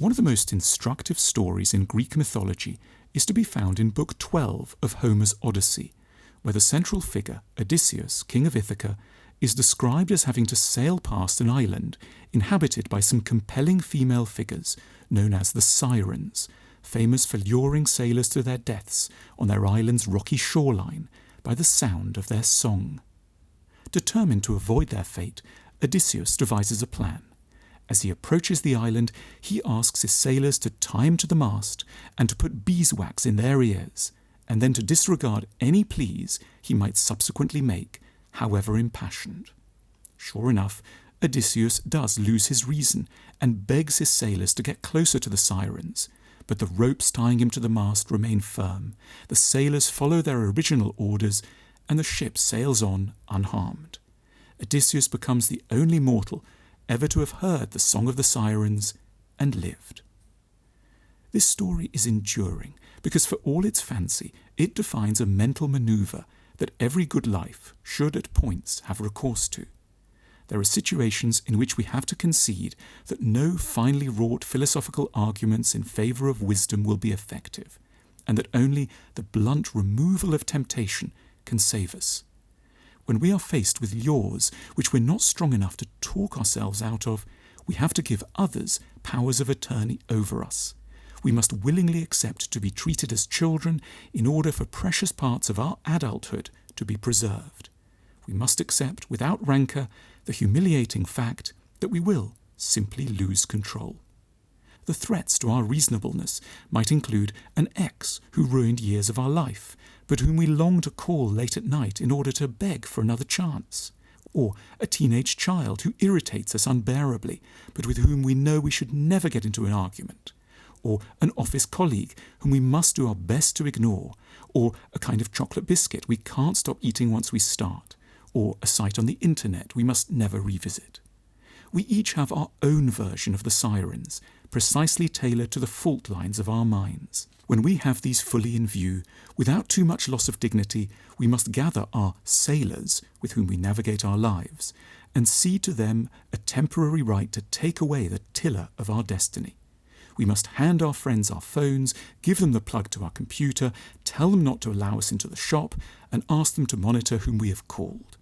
One of the most instructive stories in Greek mythology is to be found in Book 12 of Homer's Odyssey, where the central figure, Odysseus, king of Ithaca, is described as having to sail past an island inhabited by some compelling female figures known as the Sirens, famous for luring sailors to their deaths on their island's rocky shoreline by the sound of their song. Determined to avoid their fate, Odysseus devises a plan. As he approaches the island, he asks his sailors to tie him to the mast and to put beeswax in their ears, and then to disregard any pleas he might subsequently make, however impassioned. Sure enough, Odysseus does lose his reason and begs his sailors to get closer to the Sirens, but the ropes tying him to the mast remain firm. The sailors follow their original orders, and the ship sails on unharmed. Odysseus becomes the only mortal ever to have heard the song of the Sirens and lived. This story is enduring because for all its fancy, it defines a mental maneuver that every good life should at points have recourse to. There are situations in which we have to concede that no finely wrought philosophical arguments in favour of wisdom will be effective, and that only the blunt removal of temptation can save us. When we are faced with lures which we're not strong enough to talk ourselves out of, we have to give others powers of attorney over us. We must willingly accept to be treated as children in order for precious parts of our adulthood to be preserved. We must accept without rancour the humiliating fact that we will simply lose control. The threats to our reasonableness might include an ex who ruined years of our life, but whom we long to call late at night in order to beg for another chance, or a teenage child who irritates us unbearably, but with whom we know we should never get into an argument, or an office colleague whom we must do our best to ignore, or a kind of chocolate biscuit we can't stop eating once we start, or a site on the internet we must never revisit. We each have our own version of the Sirens, precisely tailored to the fault lines of our minds. When we have these fully in view, without too much loss of dignity, we must gather our sailors, with whom we navigate our lives, and cede to them a temporary right to take away the tiller of our destiny. We must hand our friends our phones, give them the plug to our computer, tell them not to allow us into the shop, and ask them to monitor whom we have called.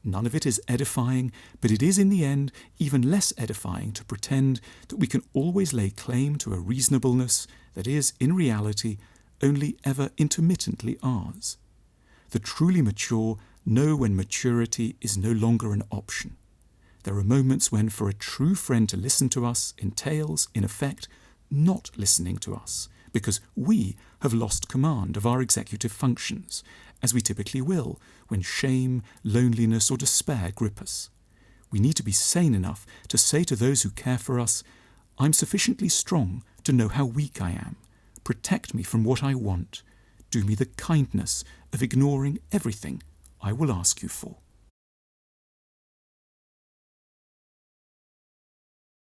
None of it is edifying, but it is in the end even less edifying to pretend that we can always lay claim to a reasonableness that is, in reality, only ever intermittently ours. The truly mature know when maturity is no longer an option. There are moments when for a true friend to listen to us entails, in effect, not listening to us, because we have lost command of our executive functions, as we typically will when shame, loneliness or despair grip us. We need to be sane enough to say to those who care for us, "I'm sufficiently strong to know how weak I am. Protect me from what I want. Do me the kindness of ignoring everything I will ask you for."